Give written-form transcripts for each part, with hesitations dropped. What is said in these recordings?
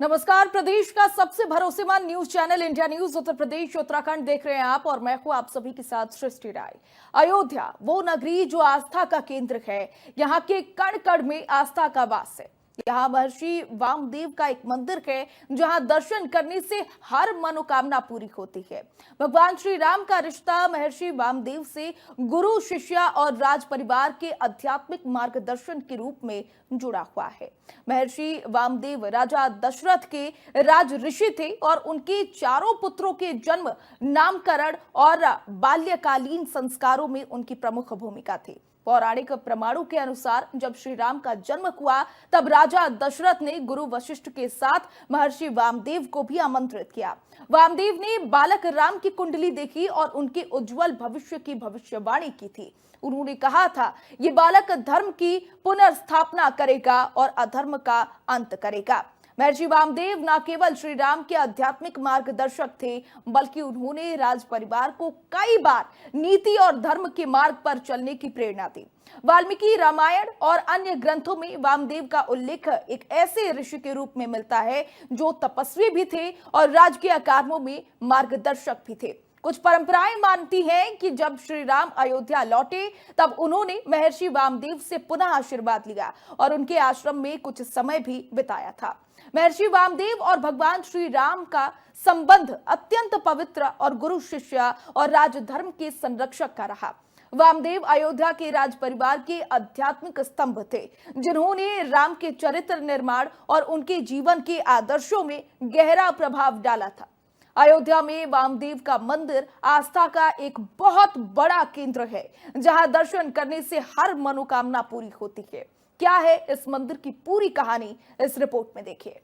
नमस्कार। प्रदेश का सबसे भरोसेमंद news channel India news Uttar Pradesh Uttarakhand देख रहे हैं आप और मैं हूं आप सभी के साथ सृष्टि राय। अयोध्या वो नगरी जो आस्था का केंद्र है, यहाँ के कण कण में आस्था का वास है। यहाँ महर्षि वामदेव का एक मंदिर है जहां दर्शन करने से हर मनोकामना पूरी होती है। भगवान श्री राम का रिश्ता महर्षि वामदेव से गुरु शिष्य और राज परिवार के आध्यात्मिक मार्गदर्शन के रूप में जुड़ा हुआ है। महर्षि वामदेव राजा दशरथ के राज ऋषि थे और उनके चारों पुत्रों के जन्म, नामकरण और बाल्यकालीन संस्कारों में उनकी प्रमुख भूमिका थी। पौराणिक प्रमाणों के अनुसार जब श्री राम का जन्म हुआ तब राजा दशरथ ने गुरु वशिष्ठ के साथ महर्षि वामदेव को भी आमंत्रित किया। वामदेव ने बालक राम की कुंडली देखी और उनके उज्जवल भविष्य की भविष्यवाणी की थी। उन्होंने कहा था, ये बालक धर्म की पुनर्स्थापना करेगा और अधर्म का अंत करेगा। महर्षि वामदेव न केवल श्री राम के आध्यात्मिक मार्गदर्शक थे, बल्कि उन्होंने राज परिवार को कई बार नीति और धर्म के मार्ग पर चलने की प्रेरणा दी। वाल्मीकि रामायण और अन्य ग्रंथों में वामदेव का उल्लेख एक ऐसे ऋषि के रूप में मिलता है जो तपस्वी भी थे और राजकीय कार्यों में मार्गदर्शक भी थे। कुछ परंपराएं मानती हैं कि जब श्री राम अयोध्या लौटे तब उन्होंने महर्षि वामदेव से पुनः आशीर्वाद लिया और उनके आश्रम में कुछ समय भी बिताया था। महर्षि वामदेव और भगवान श्री राम का संबंध अत्यंत पवित्र और गुरु शिष्य और राजधर्म के संरक्षक का रहा। वामदेव अयोध्या के राज परिवार के आध्यात्मिक स्तंभ थे, जिन्होंने राम के चरित्र निर्माण और उनके जीवन के आदर्शों में गहरा प्रभाव डाला था। अयोध्या में वामदेव का मंदिर आस्था का एक बहुत बड़ा केंद्र है, जहां दर्शन करने से हर मनोकामना पूरी होती है। क्या है इस मंदिर की पूरी कहानी, इस रिपोर्ट में देखिए।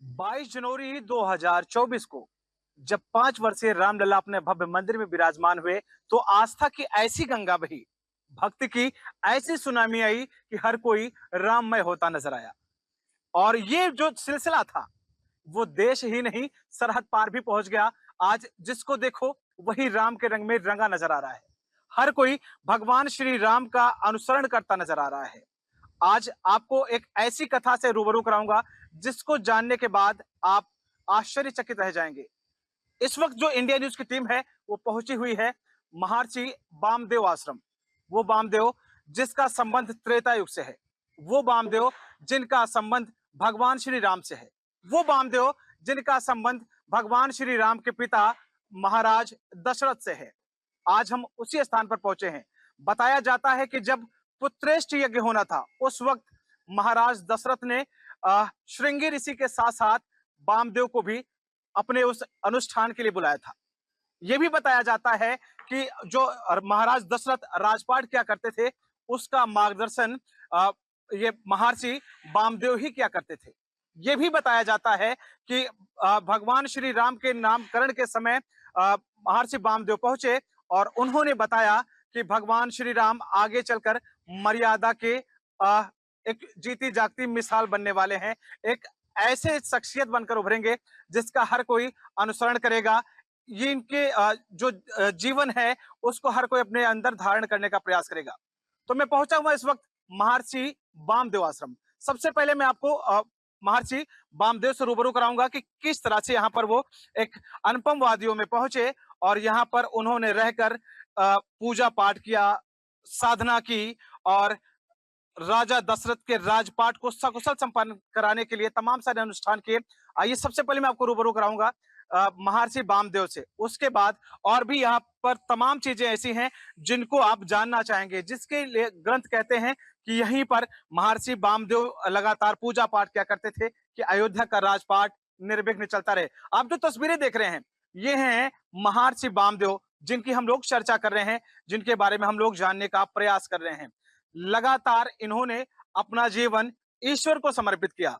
22 जनवरी 2024 को जब 5 वर्षीय रामलला अपने भव्य मंदिर में विराजमान हुए तो आस्था की ऐसी गंगा बही, भक्ति की ऐसी सुनामी आई कि हर कोई राममय होता नजर आया। और ये जो सिलसिला था वो देश ही नहीं सरहद पार भी पहुंच गया। आज जिसको देखो वही राम के रंग में रंगा नजर आ रहा है। हर कोई भगवान श्री राम का अनुसरण करता नजर आ रहा है। आज आपको एक ऐसी कथा से रूबरू कराऊंगा जिसको जानने के बाद आप आश्चर्यचकित रह जाएंगे। इस वक्त जो इंडिया न्यूज की टीम है वो पहुंची हुई है महर्षि वामदेव आश्रम। वो वामदेव जिसका संबंध त्रेता युग से है, वो वामदेव जिनका संबंध भगवान श्री राम से है, वो वामदेव जिनका संबंध भगवान श्री राम के पिता महाराज दशरथ से है। आज हम उसी स्थान पर पहुंचे हैं। बताया जाता है कि जब पुत्रेष्ठ यज्ञ होना था उस वक्त महाराज दशरथ ने श्रृंगी ऋषि के साथ साथ वामदेव को भी अपने उस अनुष्ठान के लिए बुलाया था। यह भी बताया जाता है कि जो महाराज दशरथ राजपाट क्या करते थे उसका मार्गदर्शन ये महर्षि वामदेव ही क्या करते थे। यह भी बताया जाता है कि भगवान श्री राम के नामकरण के समय महर्षि वामदेव पहुंचे और उन्होंने बताया कि भगवान श्री राम आगे चलकर मर्यादा के एक जीती जागती मिसाल बनने वाले हैं। एक ऐसे शख्सियत बनकर उभरेंगे जिसका हर कोई अनुसरण करेगा। ये इनके जो जीवन है उसको हर कोई अपने अंदर धारण करने का प्रयास करेगा। तो मैं पहुंचा हुआ इस वक्त महर्षि वामदेव आश्रम। सबसे पहले मैं आपको महर्षि वामदेव से रूबरू कराऊंगा कि किस तरह से यहाँ पर वो एक अनुपम वादियों में पहुंचे और यहाँ पर उन्होंने रहकर पूजा पाठ किया, साधना की और राजा दशरथ के राजपाट को सकुशल संपन्न कराने के लिए तमाम सारे अनुष्ठान किए। आइए सबसे पहले मैं आपको रूबरू कराऊंगा महर्षि वामदेव से। उसके बाद और भी यहाँ पर तमाम चीजें ऐसी हैं जिनको आप जानना चाहेंगे, जिसके लिए ग्रंथ कहते हैं कि यहीं पर महर्षि वामदेव लगातार पूजा पाठ क्या करते थे कि अयोध्या का राजपाट निर्विघ्न चलता रहे। आप जो तस्वीरें देख रहे हैं ये हैं महर्षि वामदेव, जिनकी हम लोग चर्चा कर रहे हैं, जिनके बारे में हम लोग जानने का प्रयास कर रहे हैं। लगातार इन्होंने अपना जीवन ईश्वर को समर्पित किया।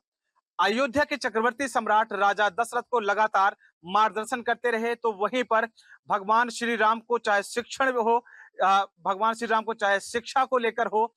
अयोध्या के चक्रवर्ती सम्राट राजा दशरथ को लगातार मार्गदर्शन करते रहे। तो वहीं पर भगवान श्री राम को चाहे शिक्षण हो, भगवान श्री राम को चाहे शिक्षा को लेकर हो,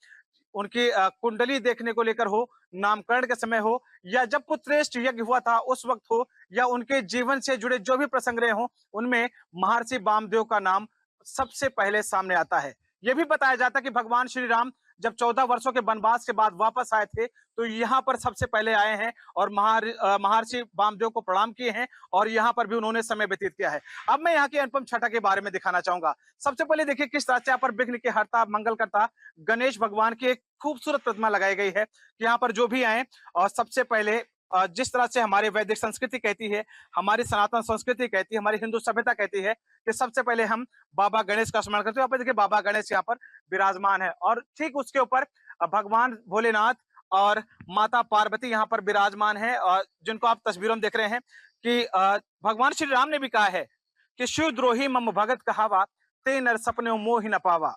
उनकी कुंडली देखने को लेकर हो, नामकरण के समय हो, या जब पुत्रेष्ठ यज्ञ हुआ था उस वक्त हो, या उनके जीवन से जुड़े जो भी प्रसंग रहे हो, उनमें महर्षि वामदेव का नाम सबसे पहले सामने आता है। यह भी बताया जाता है कि भगवान श्री राम जब 14 वर्षों के वनवास के बाद वापस आए थे, तो यहाँ पर सबसे पहले आए हैं और महर्षि वामदेव को प्रणाम किए हैं और यहाँ पर भी उन्होंने समय व्यतीत किया है। अब मैं यहाँ की अनुपम छटा के बारे में दिखाना चाहूंगा। सबसे पहले देखिए किस तरह से यहाँ पर विघ्न के हरता मंगल करता गणेश भगवान की एक खूबसूरत प्रतिमा लगाई गई है। यहाँ पर जो भी आए और सबसे पहले जिस तरह से हमारी वैदिक संस्कृति कहती है, हमारी सनातन संस्कृति कहती है, हमारी हिंदू सभ्यता कहती है कि सबसे पहले हम बाबा गणेश का स्मरण करते हैं। यहाँ पर देखिए बाबा गणेश यहाँ पर विराजमान है और ठीक उसके ऊपर भगवान भोलेनाथ और माता पार्वती यहाँ पर विराजमान है, और जिनको आप तस्वीरों में देख रहे हैं कि भगवान श्री राम ने भी कहा है कि शिव द्रोही मम भगत कहावा ते नर सपने मोहि न पावा।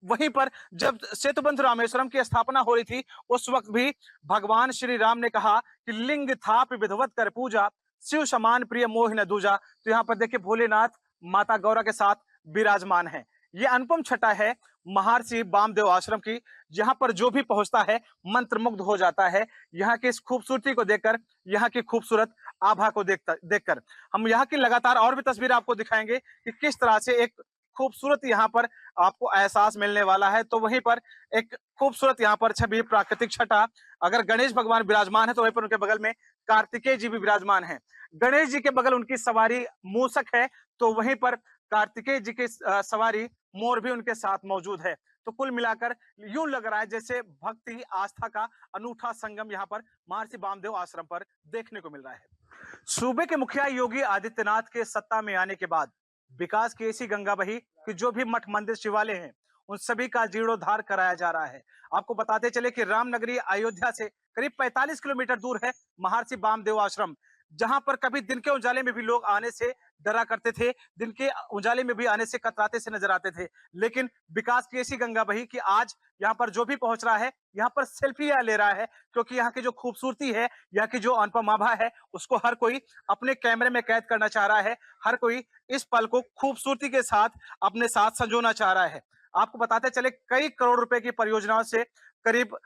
वहीं पर जब सेतुबंध रामेश्वरम की स्थापना हो रही थी, उस वक्त भी भगवान श्री राम ने कहा कि लिंग थाप विधवत कर पूजा, शिव समान प्रिय मोह न दूजा। तो यहाँ पर देखिए भोलेनाथ माता गौरा के साथ विराजमान है। ये अनुपम छटा है महर्षि वामदेव आश्रम की, जहां पर जो भी पहुंचता है मंत्रमुग्ध हो जाता है यहाँ की इस खूबसूरती को देखकर, यहाँ की खूबसूरत आभा को देखकर। हम यहाँ की लगातार और भी तस्वीर आपको दिखाएंगे कि किस तरह से एक खूबसूरत यहाँ पर आपको एहसास मिलने वाला है। तो वहीं पर एक खूबसूरत यहाँ पर छवि प्राकृतिक छटा, अगर गणेश भगवान विराजमान है तो वहीं पर उनके बगल में कार्तिकेय जी भी विराजमान है। गणेश जी के बगल उनकी सवारी मूषक है, तो वहीं पर कार्तिकेय जी की सवारी मोर भी उनके साथ मौजूद है। तो कुल मिलाकर यूं लग रहा है जैसे भक्ति आस्था का अनूठा संगम यहाँ पर महर्षि वामदेव आश्रम पर देखने को मिल रहा है। सूबे के मुखिया योगी आदित्यनाथ के सत्ता में आने के बाद विकास की ऐसी गंगा बही कि जो भी मठ मंदिर शिवालय हैं उन सभी का जीर्णोद्धार कराया जा रहा है। आपको बताते चले कि रामनगरी अयोध्या से करीब 45 किलोमीटर दूर है महर्षि वामदेव आश्रम, जहां पर कभी दिन के उजाले में भी लोग आने से डरा करते थे, दिन के उजाले में भी आने से कतराते से नजर आते थे। लेकिन विकास की ऐसी गंगा बही कि आज यहाँ पर जो भी पहुंच रहा है यहाँ पर सेल्फी ले रहा है, क्योंकि यहाँ की जो खूबसूरती है, यहाँ की जो अनुपम आभा है, उसको हर कोई अपने कैमरे में कैद करना चाह रहा है। हर कोई इस पल को खूबसूरती के साथ अपने साथ संजोना चाह रहा है। आपको बताते चले कई करोड़ रुपए की परियोजनाओं से करीब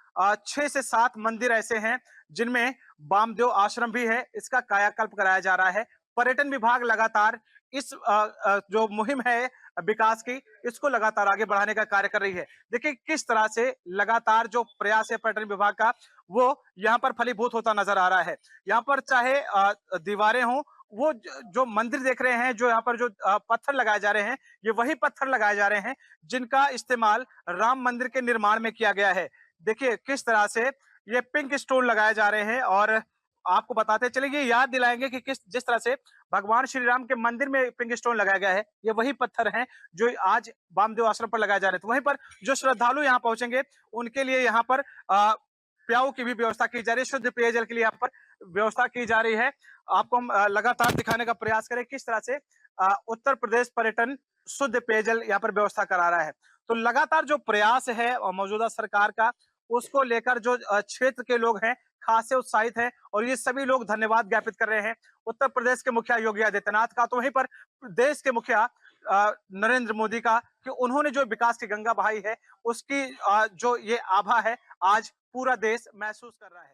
6 से 7 मंदिर ऐसे हैं जिनमें वामदेव आश्रम भी है, इसका कायाकल्प कराया जा रहा है। पर्यटन विभाग लगातार इस जो मुहिम है विकास की, इसको लगातार आगे बढ़ाने का कार्य कर रही है। देखिए किस तरह से लगातार जो प्रयास है पर्यटन विभाग का, वो यहाँ पर फलीभूत होता नजर आ रहा है। यहाँ पर चाहे दीवारें हों, वो जो मंदिर देख रहे हैं, जो यहाँ पर जो पत्थर लगाए जा रहे हैं, ये वही पत्थर लगाए जा रहे हैं जिनका इस्तेमाल राम मंदिर के निर्माण में किया गया है। देखिए किस तरह से ये पिंक स्टोन लगाए जा रहे हैं, और आपको बताते चले ये याद दिलाएंगे कि जिस तरह से भगवान श्री राम के मंदिर में पिंक स्टोन लगाया गया है, ये वही पत्थर हैं जो आज वामदेव आश्रम पर लगाए जा रहे थे। वहीं पर जो श्रद्धालु यहाँ पहुंचेंगे उनके लिए यहाँ पर प्याऊ की भी व्यवस्था की जा रही है, शुद्ध पेयजल के लिए यहाँ पर व्यवस्था की जा रही है। आपको हम लगातार दिखाने का प्रयास करें किस तरह से उत्तर प्रदेश पर्यटन शुद्ध पेयजल यहाँ पर व्यवस्था करा रहा है। तो लगातार जो प्रयास है और मौजूदा सरकार का, उसको लेकर जो क्षेत्र के लोग हैं खासे उत्साहित हैं, और ये सभी लोग धन्यवाद ज्ञापित कर रहे हैं उत्तर प्रदेश के मुखिया योगी आदित्यनाथ का, तो वहीं पर देश के मुखिया नरेंद्र मोदी का, कि उन्होंने जो विकास की गंगा बहाई है उसकी जो ये आभा है आज पूरा देश महसूस कर रहा है।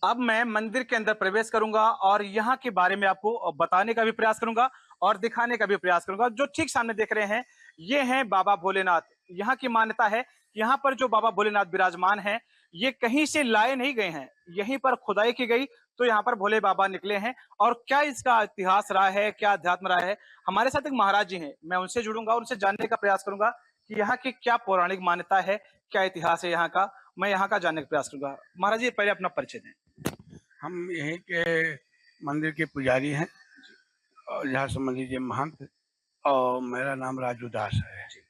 अब मैं मंदिर के अंदर प्रवेश करूंगा और यहाँ के बारे में आपको बताने का भी प्रयास करूंगा और दिखाने का भी प्रयास करूंगा। जो ठीक सामने देख रहे हैं ये हैं बाबा भोलेनाथ। यहाँ की मान्यता है यहाँ पर जो बाबा भोलेनाथ विराजमान हैं ये कहीं से लाए नहीं गए हैं, यहीं पर खुदाई की गई तो यहाँ पर भोले बाबा निकले हैं। और क्या इसका इतिहास रहा है, क्या अध्यात्म रहा है, हमारे साथ एक महाराज जी हैं, मैं उनसे जुड़ूंगा, उनसे जानने का प्रयास करूंगा कि यहाँ की क्या पौराणिक मान्यता है, क्या इतिहास है यहाँ का, मैं यहाँ का जानने का प्रयास करूंगा। महाराज जी पहले अपना परिचय दें। हम यहीं के मंदिर के पुजारी हैं और यहाँ समझ लीजिए महंत, और मेरा नाम राजू दास है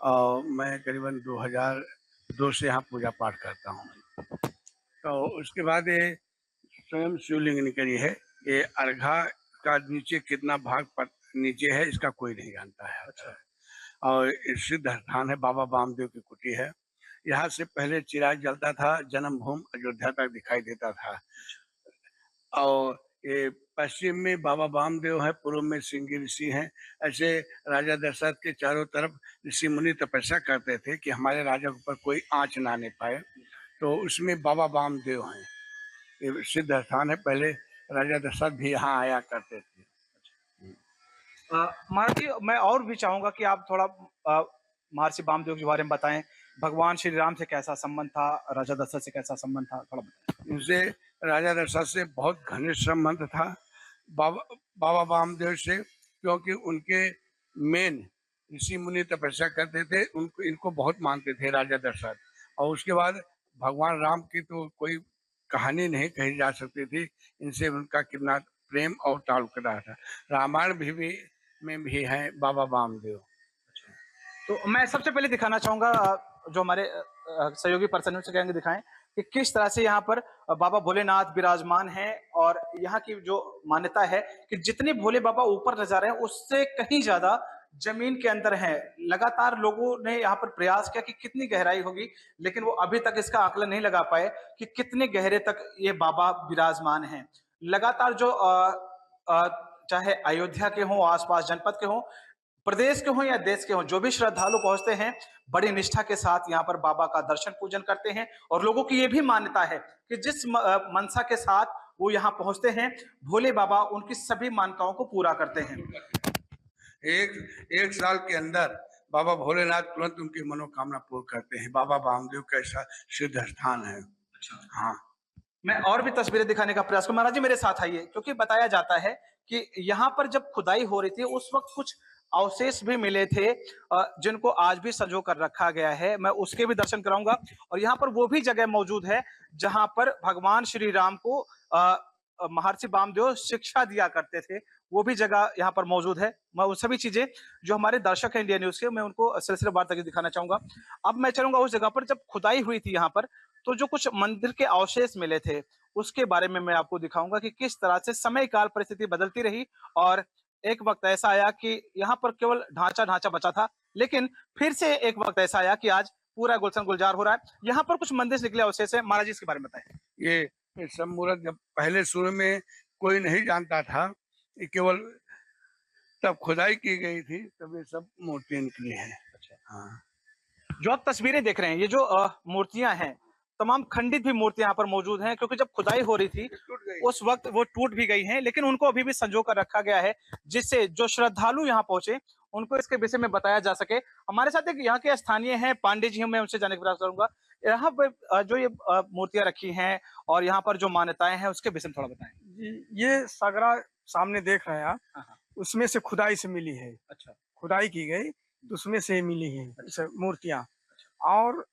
और मैं करीबन 2002 से यहाँ पूजा पाठ करता हूँ। तो उसके बाद ये स्वयं शिवलिंग निकली है, ये अर्घा का नीचे कितना भाग पर नीचे है इसका कोई नहीं जानता है। अच्छा। और सिद्ध स्थान है, बाबा वामदेव की कुटी है। यहाँ से पहले चिराग जलता था, जन्मभूमि अयोध्या तक दिखाई देता था। और ये पश्चिम में बाबा वामदेव है, पूर्व में सिंगी ऋषि हैं। ऐसे राजा दशरथ के चारों तरफ ऋषि मुनि तपस्या करते थे कि हमारे राजा के ऊपर कोई आंच ना आने पाए, तो उसमें बाबा वामदेव हैं। ये सिद्ध स्थान है, पहले राजा दशरथ भी यहाँ आया करते थे। महाराज जी मैं और भी चाहूंगा कि आप थोड़ा महर्षि वामदेव के बारे में बताएं भगवान श्री राम से कैसा संबंध था, राजा दशरथ से कैसा संबंध था, थोड़ा बताएं। इनसे राजा दशरथ से बहुत घनिष्ठ संबंध था, बाबा बाबा वामदेव से, क्योंकि उनके मेन ऋषि मुनि तपस्या करते थे, उनको इनको बहुत मानते थे राजा दशरथ। और उसके बाद भगवान राम की तो कोई कहानी नहीं कही जा सकती थी, इनसे उनका कितना प्रेम और ताल्लुक रहा था। रामायण भी में भी है बाबा वामदेव। तो मैं सबसे पहले दिखाना चाहूंगा जो हमारे सहयोगी पर्सन उनसे कहेंगे दिखाएं कि किस तरह से यहाँ पर बाबा भोलेनाथ विराजमान हैं। और यहाँ की जो मान्यता है कि जितने भोले बाबा ऊपर नजर आ रहे हैं उससे कहीं ज्यादा जमीन के अंदर है। लगातार लोगों ने यहाँ पर प्रयास किया कि कितनी गहराई होगी, लेकिन वो अभी तक इसका आकलन नहीं लगा पाए कि कितने गहरे तक ये बाबा विराजमान हैं। लगातार जो चाहे अयोध्या के हों, आसपास जनपद के हों, प्रदेश के हों या देश के हों, जो भी श्रद्धालु पहुंचते हैं बड़ी निष्ठा के साथ यहाँ पर बाबा का दर्शन पूजन करते हैं। और लोगों की ये भी मान्यता है कि जिस मनसा के साथ वो यहाँ पहुंचते हैं, भोले बाबा उनकी सभी मान्यताओं को पूरा करते हैं। एक साल के अंदर बाबा भोलेनाथ तुरंत उनकी मनोकामना पूर्ण करते हैं। बाबा वामदेव का ऐसा सिद्ध स्थान है। अच्छा, हाँ, मैं और भी तस्वीरें दिखाने का प्रयास करूं। महाराज जी मेरे साथ आइए, क्योंकि बताया जाता है कि यहाँ पर जब खुदाई हो रही थी उस वक्त कुछ अवशेष भी मिले थे जिनको आज भी संजो कर रखा गया है। मैं उसके भी दर्शन कराऊंगा। और यहाँ पर वो भी जगह मौजूद है जहां पर भगवान श्री राम को महर्षि वामदेव शिक्षा दिया करते थे, वो भी जगह यहाँ पर मौजूद है। मैं वो सभी चीजें जो हमारे दर्शक हैं इंडिया न्यूज के, मैं उनको सिलसिलेवार तक दिखाना चाहूंगा। अब मैं चलूंगा उस जगह पर जब खुदाई हुई थी यहाँ पर, तो जो कुछ मंदिर के अवशेष मिले थे उसके बारे में मैं आपको दिखाऊंगा कि किस तरह से समय काल परिस्थिति बदलती रही। और एक वक्त ऐसा आया कि यहाँ पर केवल ढांचा ढांचा बचा था, लेकिन फिर से एक वक्त ऐसा आया कि आज पूरा गुलशन गुलजार हो रहा है। यहाँ पर कुछ मंदिर निकले अवशेष है, महाराज जी इसके बारे में बताएं। ये सब मूर्त जब पहले शुरू में कोई नहीं जानता था, ये केवल तब खुदाई की गई थी तब ये सब मूर्तियां निकली हैं। अच्छा, हाँ, जो आप तस्वीरें देख रहे हैं, ये जो मूर्तियां हैं, तमाम खंडित भी मूर्तियां यहाँ पर मौजूद हैं, क्योंकि जब खुदाई हो रही थी टूट गई। उस वक्त वो टूट भी गई हैं, लेकिन उनको अभी भी संजो कर रखा गया है, जिससे जो श्रद्धालु यहाँ पहुंचे उनको इसके विषय में बताया जा सके। हमारे साथ एक यहाँ के स्थानीय हैं, पांडे जी, मैं उनसे जानने का प्रयास करूंगा। यहाँ पे जो ये मूर्तियां रखी हैं और यहाँ पर जो मान्यताएं हैं उसके विषय में थोड़ा बताएं। जी, ये सगरा सामने देख रहे हैं आप, हाँ, हाँ। उसमें से खुदाई से मिली है। अच्छा, खुदाई की गई तो उसमें से मिली है इस मूर्तियाँ। और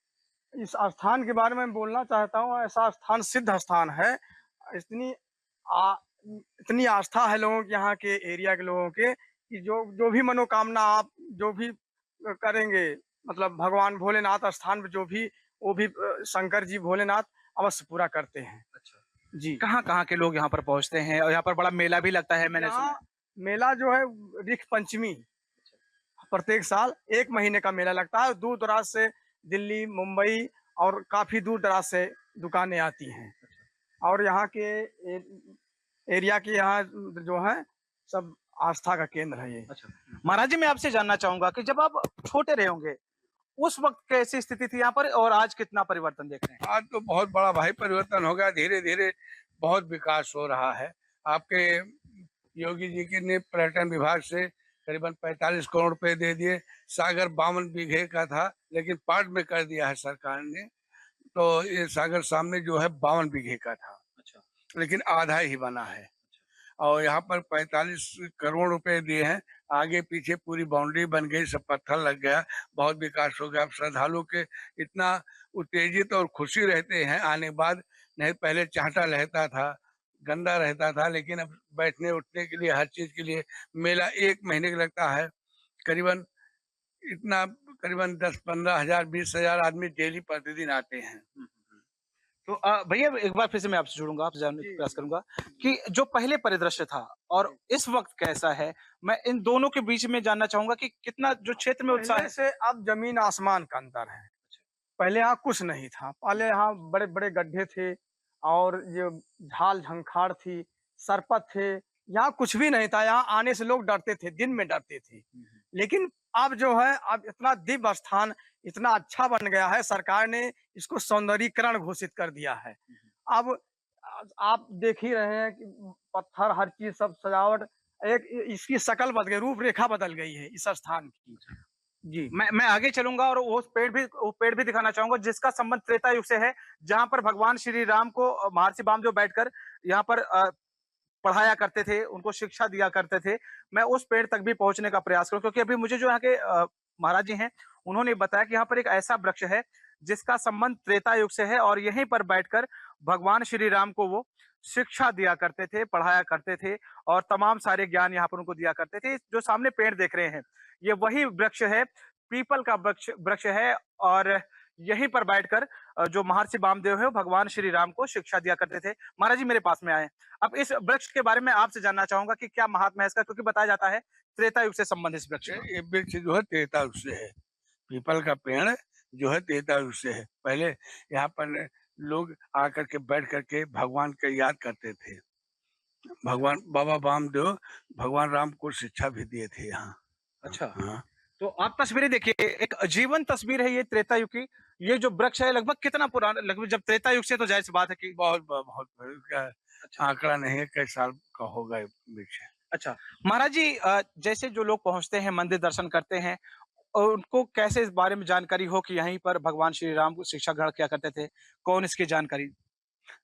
इस स्थान के बारे में बोलना चाहता हूँ, ऐसा स्थान सिद्ध स्थान है। इतनी आ, इतनी आस्था है लोगों के, यहाँ के एरिया के लोगों के, कि जो भी मनोकामना आप जो भी करेंगे, मतलब भगवान भोलेनाथ स्थान पे जो भी, वो भी शंकर जी भोलेनाथ अवश्य पूरा करते हैं। अच्छा। जी, कहाँ कहाँ के लोग यहाँ पर पहुंचते हैं? और यहाँ पर बड़ा मेला भी लगता है, मैंने सुना यहाँ मेला जो है ऋख पंचमी, प्रत्येक साल 1 महीने का मेला लगता है। दूर दराज से दिल्ली, मुंबई और काफी दूर दराज से दुकानें आती हैं। और यहाँ के एरिया के यहाँ जो है सब आस्था का केंद्र है ये। अच्छा, महाराज जी मैं आपसे जानना चाहूंगा कि जब आप छोटे रहे होंगे उस वक्त कैसी स्थिति थी यहाँ पर और आज कितना परिवर्तन देख रहे हैं? आज तो बहुत बड़ा भाई परिवर्तन हो गया, धीरे धीरे बहुत विकास हो रहा है। आपके योगी जी के ने पर्यटन विभाग से करीबन 45 करोड़ रुपए दे दिए। सागर 52 बीघे का था, लेकिन पार्ट में कर दिया है सरकार ने। तो ये सागर सामने जो है 52 बीघे का था, अच्छा, लेकिन आधा ही बना है। और यहाँ पर 45 करोड़ रुपए दिए हैं, आगे पीछे पूरी बाउंड्री बन गई, सब पत्थर लग गया, बहुत विकास हो गया। अब श्रद्धालु के इतना उत्तेजित और खुशी रहते हैं आने के बाद। नहीं पहले चाहता रहता था, गंदा रहता था, लेकिन अब बैठने उठने के लिए, हर चीज के लिए मेला 1 महीने का लगता है। करीबन इतना करीबन 10-15 हजार 20 हजार आदमी डेली प्रतिदिन आते हैं। तो भैया एक बार फिर से मैं आपसे जुड़ूंगा, आपसे जानने का प्रयास करूंगा कि जो पहले परिदृश्य था और इस वक्त कैसा है। मैं इन दोनों के बीच में जानना चाहूंगा कि कितना जो क्षेत्र में उत्साह पहले है। से अब जमीन आसमान का अंतर है। पहले यहाँ कुछ नहीं था, पहले यहाँ बड़े बड़े गड्ढे थे और ये झाल झंखाड़ थी, सरपत थे। यहाँ कुछ भी नहीं था, यहाँ आने से लोग डरते थे, दिन में डरते थे। लेकिन अब जो है, अब इतना दिव्य स्थान इतना अच्छा बन गया है, सरकार ने इसको सौंदर्यीकरण घोषित कर दिया है। अब आप देख ही रहे हैं कि पत्थर, हर चीज, सब सजावट, एक इसकी शकल बदल गई, रूपरेखा बदल गई है इस स्थान की। जी। मैं आगे चलूंगा और वो पेड़ भी दिखाना चाहूंगा जिसका संबंध त्रेता युग से है, जहां पर भगवान श्री राम को महर्षि वामदेव बैठकर यहाँ पर पढ़ाया करते थे, उनको शिक्षा दिया करते थे। मैं उस पेड़ तक भी पहुंचने का प्रयास करूं, क्योंकि अभी मुझे जो यहाँ के महाराज जी हैं, उन्होंने बताया कि यहाँ पर एक ऐसा वृक्ष है जिसका संबंध त्रेता युग से है और यहीं पर बैठकर भगवान श्री राम को वो शिक्षा दिया करते थे, पढ़ाया करते थे और तमाम सारे ज्ञान यहाँ पर उनको दिया करते थे। जो सामने पेड़ देख रहे हैं, ये वही वृक्ष है, पीपल का वृक्ष वृक्ष है और यहीं पर बैठकर जो महर्षि वामदेव है, वो भगवान श्री राम को शिक्षा दिया करते थे। महाराज जी मेरे पास में आए। अब इस वृक्ष के बारे में आपसे जानना चाहूंगा कि क्या महात्मा है इसका, क्योंकि बताया जाता है त्रेता युग से संबंधित इस वृक्ष का। ये वृक्ष जो है त्रेता युग से है। पीपल का पेड़ जो है त्रेता युग से है। पहले यहाँ पर लोग आकर के बैठ करके भगवान का याद करते थे। भगवान बाबा वामदेव भगवान राम को शिक्षा भी दिए थे यहाँ। अच्छा, हाँ, तो आप तस्वीरें देखिए, एक जीवन तस्वीर है ये त्रेता युग की। ये जो वृक्ष है लगभग कितना पुराना, लगभग जब त्रेता युग से, तो जाहिर सी बात है कि बहुत का आंकड़ा नहीं है, कई साल का होगा ये वृक्ष। अच्छा महाराज जी, जैसे जो लोग पहुंचते हैं, मंदिर दर्शन करते हैं, और उनको कैसे इस बारे में जानकारी हो कि यहीं पर भगवान श्री राम को शिक्षा ग्रहण किया करते थे, कौन इसकी जानकारी?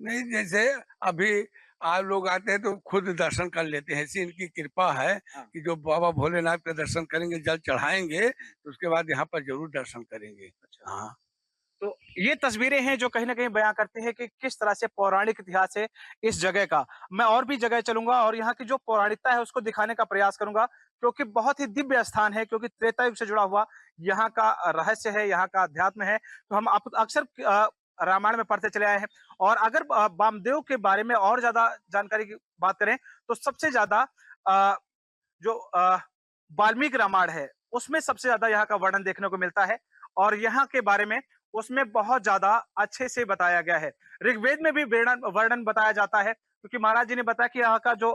नहीं, जैसे अभी आप लोग आते हैं तो खुद दर्शन कर लेते हैं। ऐसी इनकी कृपा है हाँ। कि जो बाबा भोलेनाथ का दर्शन करेंगे, जल चढ़ाएंगे, तो उसके बाद यहाँ पर जरूर दर्शन करेंगे। हाँ, तो ये तस्वीरें हैं जो कहीं न कहीं बयां करती है कि किस तरह से पौराणिक इतिहास है इस जगह का। मैं और भी जगह चलूंगा और यहाँ की जो पौराणिकता है उसको दिखाने का प्रयास करूंगा, क्योंकि बहुत ही दिव्य स्थान है, क्योंकि त्रेता युग से जुड़ा हुआ यहाँ का रहस्य है, यहाँ का अध्यात्म है। तो हम अक्सर रामायण में पढ़ते चले आए हैं। और अगर वामदेव के बारे में और ज्यादा जानकारी की बात करें, तो सबसे ज्यादा जो वाल्मीकि रामायण है, उसमें सबसे ज्यादा यहाँ का वर्णन देखने को मिलता है और यहाँ के बारे में उसमें बहुत ज्यादा अच्छे से बताया गया है। ऋग्वेद में भी वर्णन वर्णन बताया जाता है, क्योंकि महाराज जी ने बताया कि यहाँ का जो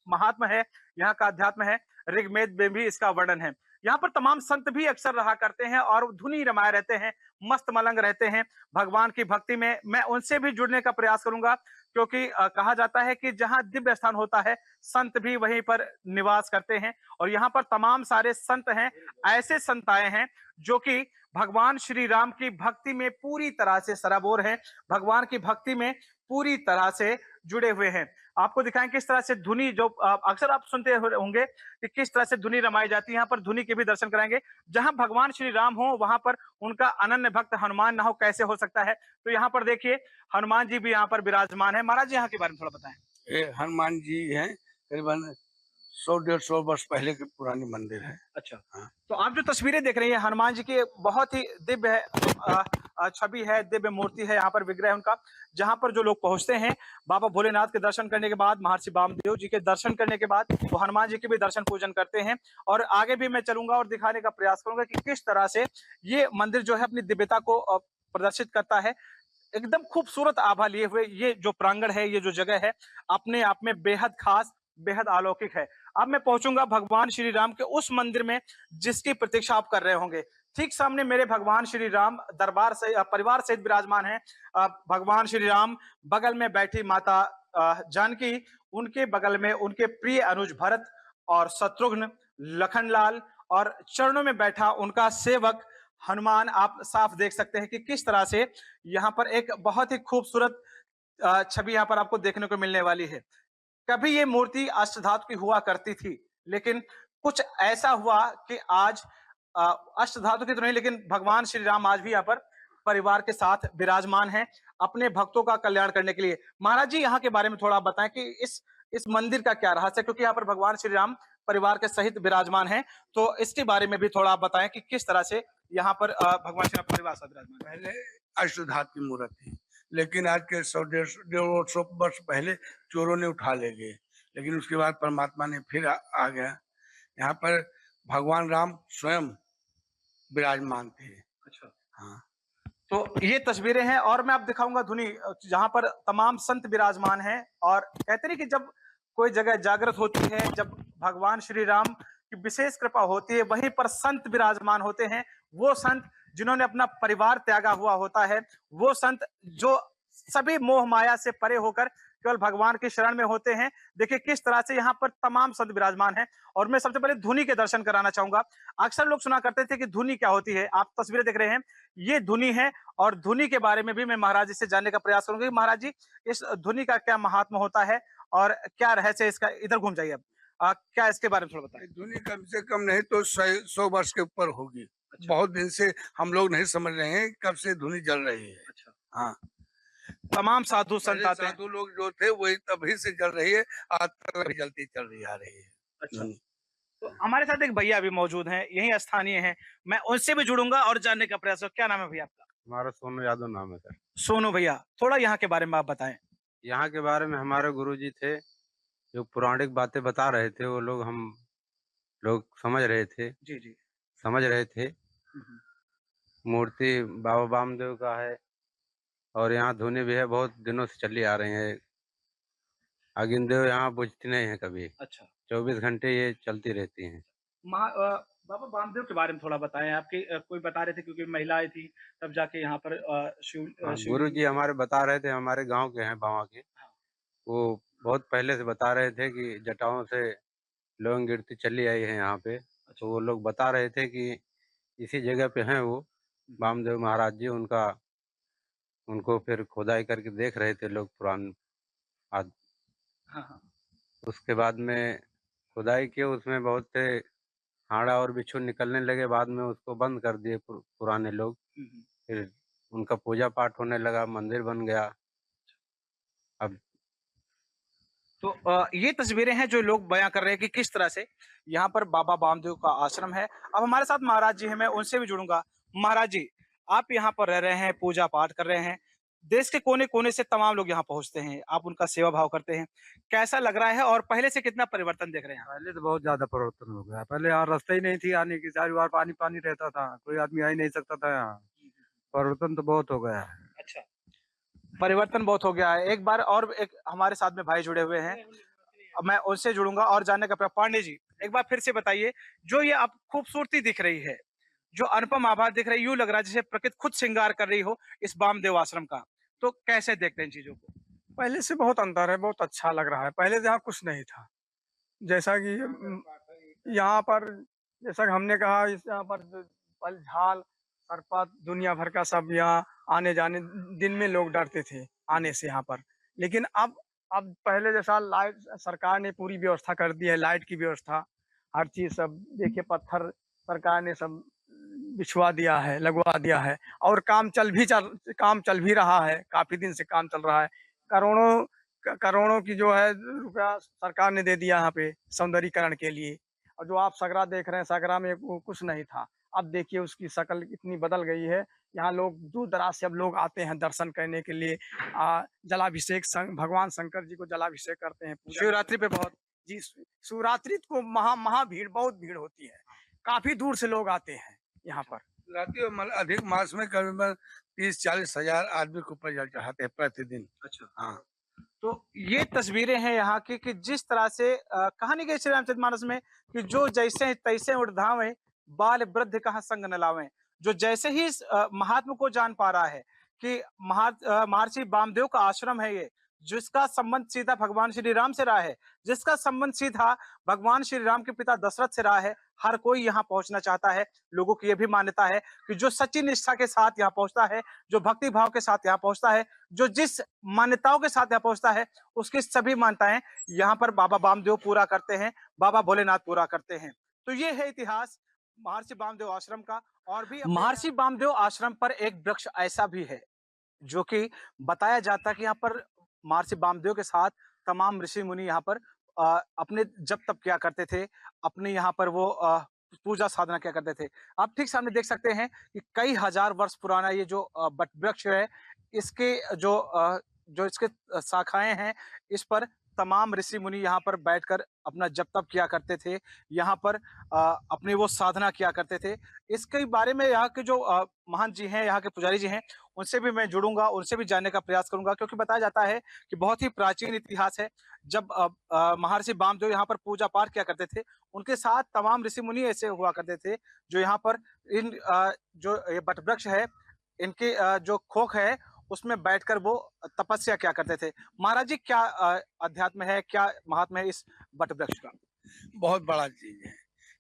महात्मा है, यहाँ का अध्यात्म है, ऋग्वेद में भी इसका वर्णन है। यहाँ पर तमाम संत भी अक्सर रहा करते हैं और धुनी रमाए रहते हैं, मस्त मलंग रहते हैं भगवान की भक्ति में। मैं उनसे भी जुड़ने का प्रयास करूंगा, क्योंकि कहा जाता है कि जहां दिव्य स्थान होता है, संत भी वहीं पर निवास करते हैं और यहाँ पर तमाम सारे संत हैं, ऐसे संत आए हैं जो कि भगवान श्री राम की भक्ति में पूरी तरह से सराबोर हैं, भगवान की भक्ति में पूरी तरह से जुड़े हुए हैं। आपको दिखाएं किस तरह से धुनी, जो अक्सर आप सुनते होंगे कि किस तरह से धुनी रमाई जाती है, यहाँ पर धुनी के भी दर्शन कराएंगे। जहां भगवान श्री राम हो, वहां पर उनका अनन्य भक्त हनुमान ना हो, कैसे हो सकता है? तो यहाँ पर देखिए, हनुमान जी भी यहाँ पर विराजमान है। महाराज जी यहाँ के बारे में थोड़ा बताएं। ये हनुमान जी हैं, करीबन 100-150 वर्ष पहले की पुरानी मंदिर है। अच्छा, हाँ। तो आप जो तस्वीरें देख रहे हैं हनुमान जी की, बहुत ही दिव्य है, छवि है, दिव्य मूर्ति है, यहाँ पर विग्रह है उनका। जहाँ पर जो लोग पहुंचते हैं, बाबा भोलेनाथ के दर्शन करने के बाद, महर्षि वामदेव जी के दर्शन करने के बाद, वो हनुमान जी के भी दर्शन पूजन करते हैं। और आगे भी मैं चलूंगा और दिखाने का प्रयास करूंगा कि किस तरह से ये मंदिर जो है अपनी दिव्यता को प्रदर्शित करता है। एकदम खूबसूरत आभा लिए हुए ये जो प्रांगण है, ये जो जगह है, अपने आप में बेहद खास, बेहद अलौकिक है। अब मैं पहुंचूंगा भगवान श्री राम के उस मंदिर में जिसकी प्रतीक्षा आप कर रहे होंगे। ठीक सामने मेरे भगवान श्री राम दरबार से परिवार सहित विराजमान हैं। भगवान श्री राम, बगल में बैठी माता जानकी, उनके बगल में उनके प्रिय अनुज भरत और शत्रुघ्न, लखनलाल, और चरणों में बैठा उनका सेवक हनुमान। आप साफ देख सकते हैं कि किस तरह से यहाँ पर एक बहुत ही खूबसूरत छवि यहाँ पर आपको देखने को मिलने वाली है। कभी ये मूर्ति अष्टधातु की हुआ करती थी, लेकिन कुछ ऐसा हुआ कि आज अष्टधातु की तो नहीं, लेकिन भगवान श्री राम आज भी यहाँ पर परिवार के साथ विराजमान हैं, अपने भक्तों का कल्याण करने के लिए। महाराज जी यहाँ के बारे में थोड़ा बताएं कि इस मंदिर का क्या रहस्य है, क्योंकि यहाँ पर भगवान श्री राम परिवार के सहित विराजमान हैं, तो इसके बारे में भी थोड़ा आप बताएं कि किस तरह से यहाँ पर भगवान श्री राम परिवार साथ विराजमान है। पहले अष्टधातु की मूर्त थी, लेकिन आज के 100-150 वर्ष पहले चोरों ने उठा ले गए, लेकिन उसके बाद परमात्मा ने फिर आ गया। यहाँ पर भगवान राम स्वयं विराजमान थे। अच्छा, हाँ, तो ये तस्वीरें हैं और मैं अब दिखाऊंगा धुनी, जहां पर तमाम संत विराजमान हैं। और कहते हैं कि जब कोई जगह जागृत होती है, जब भगवान श्री राम की विशेष कृपा होती है, वहीं पर संत विराजमान होते हैं। वो संत जिन्होंने अपना परिवार त्यागा हुआ होता है, वो संत जो सभी मोह माया से परे होकर केवल भगवान के शरण में होते हैं। देखिए किस तरह से यहाँ पर तमाम संत विराजमान हैं और मैं सबसे पहले धुनी के दर्शन कराना चाहूंगा। अक्सर लोग सुना करते थे कि धुनी क्या होती है, आप तस्वीरें देख रहे हैं, ये धुनी है और धुनी के बारे में भी मैं महाराज जी से जानने का प्रयास करूंगा कि महाराज जी इस धुनी का क्या महात्मा होता है और क्या रहस्य है इसका। इधर घूम जाइए अब। क्या इसके बारे में थोड़ा बताएं। धुनी कम से कम नहीं तो 100 वर्ष के ऊपर होगी। बहुत दिन से हम लोग नहीं समझ रहे हैं कब से धुनी जल रही है। अच्छा। हाँ, तमाम साधु संत पहले आते हैं। साधु लोग जो थे वही तभी से जल रही है, आज तक भी जलती चल रही आ रही है अच्छा। धुनी। तो हमारे साथ एक भैया भी मौजूद हैं, यही स्थानीय हैं, मैं उनसे भी जुड़ूंगा और जानने का प्रयास करूंगा। क्या नाम है भैया आपका? हमारा सोनू यादव नाम है सर। सोनू भैया, थोड़ा यहाँ के बारे में आप बताएं। यहाँ के बारे में हमारे गुरुजी थे जो पौराणिक बातें बता रहे थे, वो लोग हम लोग समझ रहे थे, जी जी। मूर्ति बाबा बामदेव का है और यहाँ धुनी भी है, बहुत दिनों से चली आ रही है। अगिनदेव यहाँ बुझती नहीं है कभी, अच्छा। 24 घंटे ये चलती रहती हैं। बाबा बामदेव के बारे में थोड़ा बताएं। आपके कोई बता रहे थे क्योंकि महिलाएं थी तब जाके यहाँ पर शिव गुरुजी हमारे बता रहे थे, हमारे गांव के हैं बाबा के, वो बहुत पहले से बता रहे थे कि जटाओं से लोग गिरती चली आई है यहाँ पे। तो वो लोग बता रहे थे कि इसी जगह पे हैं वो वामदेव महाराज जी। उनको फिर खुदाई करके देख रहे थे लोग पुरान आज। हाँ हाँ। उसके बाद में खुदाई किए, उसमें बहुत से हाड़ा और बिच्छू निकलने लगे। बाद में उसको बंद कर दिए पुराने लोग। फिर उनका पूजा पाठ होने लगा, मंदिर बन गया। अब तो ये तस्वीरें हैं जो लोग बयां कर रहे हैं कि किस तरह से यहाँ पर बाबा बामदेव का आश्रम है। अब हमारे साथ महाराज जी हैं, मैं उनसे भी जुड़ूंगा। महाराज जी, आप यहाँ पर रह रहे हैं, पूजा पाठ कर रहे हैं, देश के कोने कोने से तमाम लोग यहाँ पहुंचते हैं, आप उनका सेवा भाव करते हैं, कैसा लग रहा है और पहले से कितना परिवर्तन देख रहे हैं? पहले तो बहुत ज्यादा परिवर्तन हो गया। पहले यहाँ रास्ता ही नहीं थी आने की, चारों बार पानी पानी रहता था, कोई आदमी आ ही नहीं सकता था यहाँ। परिवर्तन तो बहुत हो गया है। अच्छा, परिवर्तन बहुत हो गया है। एक बार और एक हमारे साथ में भाई जुड़े हुए हैं, अब मैं उनसे जुड़ूंगा और जानने का पांडे जी, एक बार फिर से बताइए, जो ये आप खूबसूरती दिख रही है, जो अनुपम आभा दिख रही है, यूं लग रहा है जैसे प्रकृति खुद श्रृंगार कर रही हो इस बामदेव आश्रम का, तो कैसे देखते हैं इन चीजों को? पहले से बहुत अंतर है, बहुत अच्छा लग रहा है। पहले तो यहाँ कुछ नहीं था, जैसा कि यहाँ पर जैसा कि हमने कहा, इस यहाँ पर पल झाल सरपत दुनिया भर का सब यहाँ आने जाने, दिन में लोग डरते थे आने से यहाँ पर। लेकिन अब पहले जैसा लाइट सरकार ने पूरी व्यवस्था कर दी है, लाइट की व्यवस्था, हर चीज सब देखिए, पत्थर सरकार ने सब बिछवा दिया है, लगवा दिया है और काम चल भी रहा है। काफी दिन से काम चल रहा है। करोड़ों की जो है रुपया सरकार ने दे दिया यहाँ पे सौंदर्यीकरण के लिए। और जो आप सगरा देख रहे हैं, सगरा में वो कुछ नहीं था, अब देखिए उसकी शक्ल इतनी बदल गई है। यहाँ लोग दूर दराज से अब लोग आते हैं दर्शन करने के लिए। जलाभिषेक भगवान शंकर जी को जलाभिषेक करते हैं। शिवरात्रि पे बहुत जी, शिवरात्रि को महा भीड़, बहुत भीड़ होती है, काफी दूर से लोग आते हैं यहाँ पर। रात्रि और अधिक मास में करीबन 30-40 हजार आदमी को ऊपर जल चढ़ाते हैं प्रतिदिन। अच्छा। हाँ, तो ये तस्वीरें हैं यहाँ की कि जिस तरह से कहानी के श्री रामचरितमानस में कि जो जैसे हैं तैसे उठ धावें, बाल वृद्ध कहाँ संग न लावें। जो जैसे ही इस महात्मा को जान पा रहा है कि महर्षि वामदेव का आश्रम है ये, जिसका संबंध सीधा भगवान श्री राम से रहा है, जिसका संबंध सीधा भगवान श्री राम के पिता दशरथ से रहा है, हर कोई यहाँ पहुंचना चाहता है। लोगों की यह भी मान्यता है कि जो सच्ची निष्ठा के साथ यहाँ पहुंचता है, जो भक्ति भाव के साथ यहाँ पहुंचता है, जो जिस मान्यताओं के साथ यहाँ पहुंचता है, उसकी सभी मान्यताएं यहाँ पर बाबा वामदेव पूरा करते हैं, बाबा भोलेनाथ पूरा करते हैं। तो ये है इतिहास महर्षि वामदेव आश्रम का। और भी महर्षि वामदेव आश्रम पर एक वृक्ष ऐसा भी है जो कि बताया जाता है कि यहाँ पर महर्षि वामदेव के साथ तमाम ऋषि मुनि यहाँ पर अपने जप तप किया करते थे, अपने यहाँ पर वो पूजा साधना किया करते थे। आप ठीक सामने देख सकते हैं कि कई हजार वर्ष पुराना ये जो बट वृक्ष है, इसके जो इसके शाखाएं हैं, इस पर तमाम ऋषि मुनि यहाँ पर बैठकर अपना जप तप किया करते थे, यहाँ पर अपनी वो साधना किया करते थे। इसके बारे में यहाँ के जो महान जी हैं, यहाँ के पुजारी जी हैं, उनसे भी मैं जुड़ूंगा, उनसे भी जानने का प्रयास करूंगा, क्योंकि बताया जाता है कि बहुत ही प्राचीन इतिहास है। जब महर्षि वामदेव यहाँ पर पूजा पाठ किया करते थे, उनके साथ तमाम ऋषि मुनि ऐसे हुआ करते थे जो यहाँ पर इन जो ये बट वृक्ष है, इनके जो खोख है उसमें बैठकर वो तपस्या क्या करते थे। महाराज जी, क्या अध्यात्म है, क्या महात्मा है इस वट वृक्ष का? बहुत बड़ा चीज है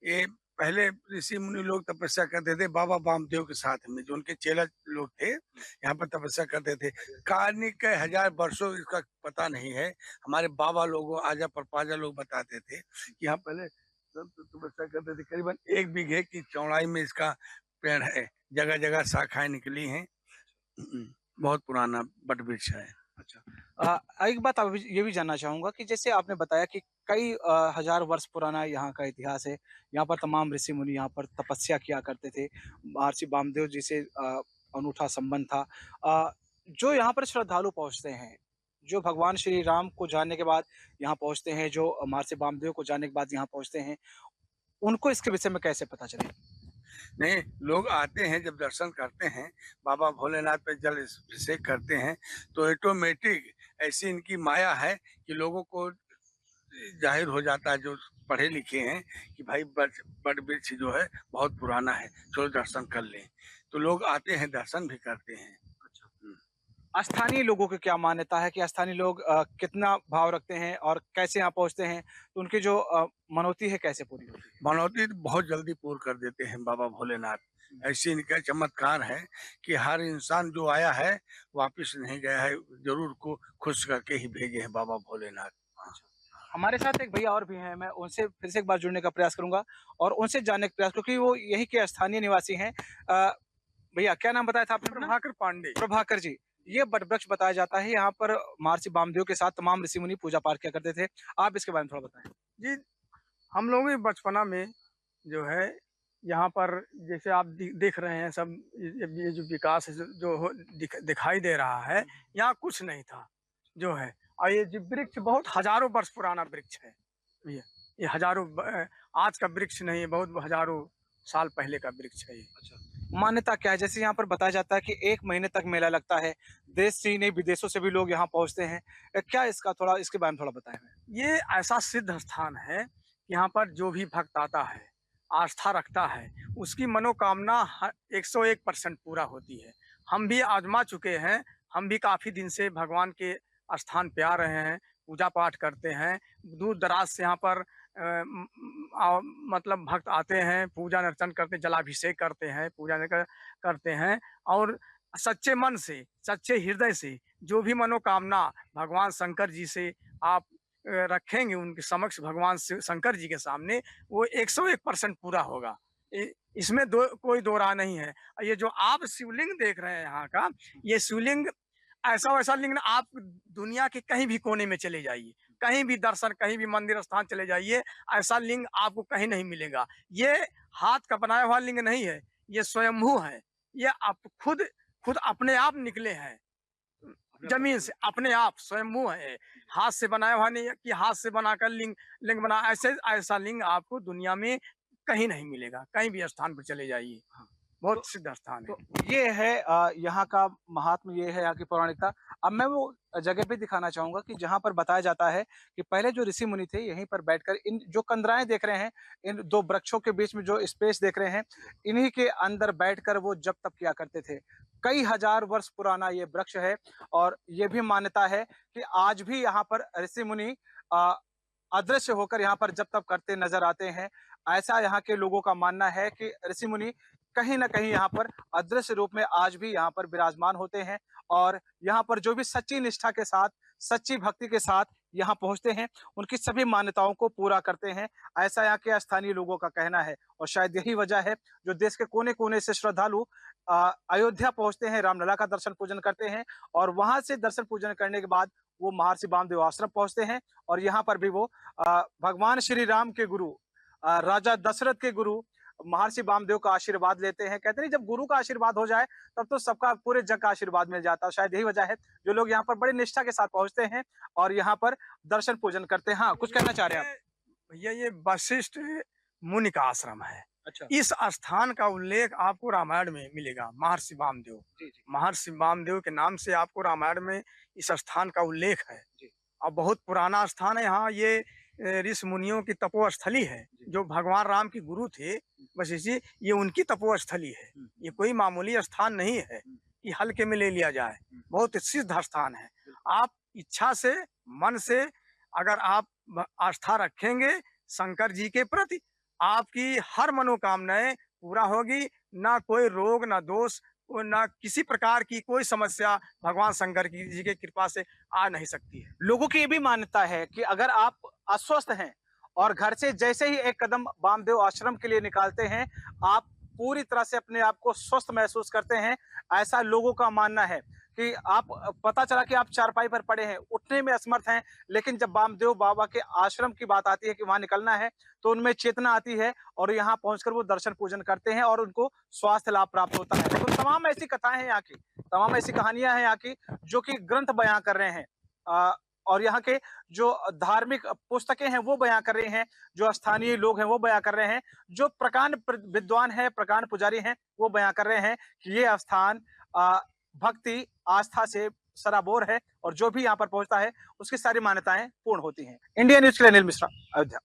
ये। पहले ऋषि मुनि लोग तपस्या करते थे बाबा वामदेव के साथ में, जो उनके चेला लोग थे यहाँ पर तपस्या करते थे। कहानी के 1000 वर्षों इसका पता नहीं है। हमारे बाबा लोगों आजा परपाजा लोग बताते थे कि यहाँ पहले सब तपस्या करते थे। करीबन 1 बीघे की चौड़ाई में इसका पेड़ है, जगह जगह शाखाएं निकली हैं। बहुत पुराना वट वृक्ष है। एक बात अब ये भी जानना चाहूंगा कि जैसे आपने बताया कि कई हजार वर्ष पुराना यहाँ का इतिहास है। यहाँ पर तमाम ऋषि मुनि यहाँ पर तपस्या किया करते थे। महर्षि वामदेव जी से अनूठा संबंध था। जो यहाँ पर श्रद्धालु पहुँचते हैं, जो भगवान श्री राम को जानने के बाद यहाँ पहुँचते हैं, जो महर्षि वामदेव को जानने के बाद यहाँ पहुँचते हैं, उनको इसके विषय में कैसे पता चले? नहीं, लोग आते हैं जब दर्शन करते हैं, बाबा भोलेनाथ पे जल अभिषेक करते हैं, तो ऑटोमेटिक ऐसी इनकी माया है कि लोगों को जाहिर हो जाता है, जो पढ़े लिखे हैं, कि भाई वट वृक्ष जो है बहुत पुराना है, चलो दर्शन कर लें। तो लोग आते हैं, दर्शन भी करते हैं। स्थानीय लोगों की क्या मान्यता है कि स्थानीय लोग कितना भाव रखते हैं और कैसे यहाँ पहुँचते हैं, तो उनकी जो मनौती है कैसे पूरी होती है? मनौती तो बहुत जल्दी पूर्ण कर देते हैं बाबा भोलेनाथ। ऐसी इनका चमत्कार है कि हर इंसान जो आया है वापस नहीं गया है, जरूर को खुश करके ही भेजे हैं बाबा भोलेनाथ। हमारे साथ एक भैया और भी हैं, मैं उनसे फिर से एक बार जुड़ने का प्रयास करूंगा और उनसे जानने का प्रयास, क्योंकि वो यही के स्थानीय निवासी हैं। भैया, क्या नाम बताया था आपने? प्रभाकर पांडे। प्रभाकर जी, ये वट वृक्ष बताया जाता है, यहाँ पर महर्षि वामदेव के साथ तमाम ऋषि मुनि पूजा पाठ किया करते थे। आप इसके बारे में थोड़ा बताएं। जी, हम लोग भी बचपना में जो है यहाँ पर, जैसे आप देख रहे हैं सब, ये जो विकास है जो दिखाई दे रहा है, यहाँ कुछ नहीं था जो है। और ये जो वृक्ष बहुत हजारों वर्ष पुराना वृक्ष है भैया। ये हजारों आज का वृक्ष नहीं है, बहुत हजारों साल पहले का वृक्ष है ये। मान्यता क्या है? जैसे यहाँ पर बताया जाता है कि 1 महीने तक मेला लगता है, देश से ही नहीं विदेशों से भी लोग यहाँ पहुँचते हैं। क्या इसका थोड़ा, इसके बारे में थोड़ा बताएं। ये ऐसा सिद्ध स्थान है, यहाँ पर जो भी भक्त आता है, आस्था रखता है, उसकी मनोकामना 101% पूरा होती है। हम भी आजमा चुके हैं, हम भी काफ़ी दिन से भगवान के स्थान पे आ रहे हैं, पूजा पाठ करते हैं। दूर दराज से यहाँ पर मतलब भक्त आते हैं, पूजा अर्चन करते, जलाभिषेक करते हैं, पूजा करते हैं, और सच्चे मन से, सच्चे हृदय से जो भी मनोकामना भगवान शंकर जी से आप रखेंगे, उनके समक्ष, भगवान शंकर जी के सामने, वो 101% पूरा होगा। इसमें कोई दो राय नहीं है। ये जो आप शिवलिंग देख रहे हैं यहाँ का, ये शिवलिंग ऐसा वैसा लिंग, आप दुनिया के कहीं भी कोने में चले जाइए, कहीं भी दर्शन, कहीं भी मंदिर स्थान चले जाइए, ऐसा लिंग आपको कहीं नहीं मिलेगा। ये हाथ का बनाया हुआ लिंग नहीं है, ये स्वयंभू है। ये आप खुद अपने आप निकले हैं जमीन से, अपने आप स्वयंभू है। हाथ से बनाया हुआ नहीं कि हाथ से बनाकर लिंग बना, ऐसा लिंग आपको दुनिया में कहीं नहीं मिलेगा। कहीं भी स्थान पर चले जाइए, बहुत सिद्ध स्थान है। तो ये है यहाँ का महात्म, ये है यहाँ की पौराणिकता। अब मैं वो जगह पे दिखाना चाहूंगा कि जहाँ पर बताया जाता है कि पहले जो ऋषि मुनि थे, यहीं पर बैठकर इन जो कंदराएं देख रहे हैं, इन 2 वृक्षों के बीच में जो स्पेस देख रहे हैं, इन्हीं के अंदर बैठकर वो जप तप किया करते थे। कई हजार वर्ष पुराना ये वृक्ष है और ये भी मान्यता है कि आज भी यहाँ पर ऋषि मुनि अदृश्य होकर यहाँ पर जप तप करते नजर आते हैं। ऐसा यहाँ के लोगों का मानना है कि ऋषि मुनि कहीं ना कहीं यहाँ पर अदृश्य रूप में आज भी यहाँ पर विराजमान होते हैं और यहाँ पर जो भी सच्ची निष्ठा के साथ, सच्ची भक्ति के साथ यहाँ पहुँचते हैं, उनकी सभी मान्यताओं को पूरा करते हैं। ऐसा यहाँ के स्थानीय लोगों का कहना है और शायद यही वजह है जो देश के कोने कोने से श्रद्धालु अयोध्या पहुँचते हैं, रामलला का दर्शन पूजन करते हैं और वहां से दर्शन पूजन करने के बाद वो महर्षि वामदेव आश्रम पहुँचते हैं और यहाँ पर भी वो भगवान श्री राम के गुरु, राजा दशरथ के गुरु महर्षि वामदेव का आशीर्वाद लेते हैं। कहते हैं जब गुरु का आशीर्वाद हो जाए तब तो सबका, पूरे जग का आशीर्वाद मिल जाता है। शायद यही वजह है जो लोग यहाँ पर बड़ी निष्ठा के साथ पहुंचते हैं और यहाँ पर दर्शन पूजन करते हैं। हाँ, कुछ कहना चाह रहे हैं आप? भैया, ये वशिष्ठ मुनि का आश्रम है। अच्छा। इस स्थान का उल्लेख आपको रामायण में मिलेगा। महर्षि वामदेव, महर्षि वामदेव के नाम से आपको रामायण में इस स्थान का उल्लेख है और बहुत पुराना स्थान है। यहाँ ये ऋषि मुनियों की तपोस्थली है। जो भगवान राम के गुरु थे वशिष्ठ जी, ये उनकी तपोस्थली है। ये कोई मामूली स्थान नहीं है कि हल्के में ले लिया जाए। बहुत सिद्ध स्थान है। आप इच्छा से, मन से अगर आप आस्था रखेंगे शंकर जी के प्रति, आपकी हर मनोकामनाएं पूरा होगी। ना कोई रोग, ना दोष और ना किसी प्रकार की कोई समस्या भगवान शंकर जी की कृपा से आ नहीं सकती है। लोगों की ये भी मान्यता है कि अगर आप अस्वस्थ हैं और घर से जैसे ही एक कदम वामदेव आश्रम के लिए निकालते हैं, आप पूरी तरह से अपने आप को स्वस्थ महसूस करते हैं। ऐसा लोगों का मानना है कि आप पता चला कि आप चारपाई पर पड़े हैं, उठने में असमर्थ हैं, लेकिन जब वामदेव बाबा के आश्रम की बात आती है कि वहां निकलना है, तो उनमें चेतना आती है और यहाँ पहुंचकर वो दर्शन पूजन करते हैं और उनको स्वास्थ्य लाभ प्राप्त होता है। तो तमाम ऐसी कथाएं हैं यहाँ की, तमाम ऐसी कहानियां हैं यहाँ की, जो कि ग्रंथ बयां कर रहे हैं। और यहाँ के जो धार्मिक पुस्तकें हैं वो बयां कर रहे हैं, जो स्थानीय लोग हैं वो बयां कर रहे हैं, जो प्रकांड विद्वान है, प्रकांड पुजारी हैं, वो बयां कर रहे हैं कि ये स्थान भक्ति आस्था से सराबोर है और जो भी यहाँ पर पहुंचता है उसकी सारी मान्यताएं पूर्ण होती हैं। इंडिया न्यूज के लिए अनिल मिश्रा, अयोध्या।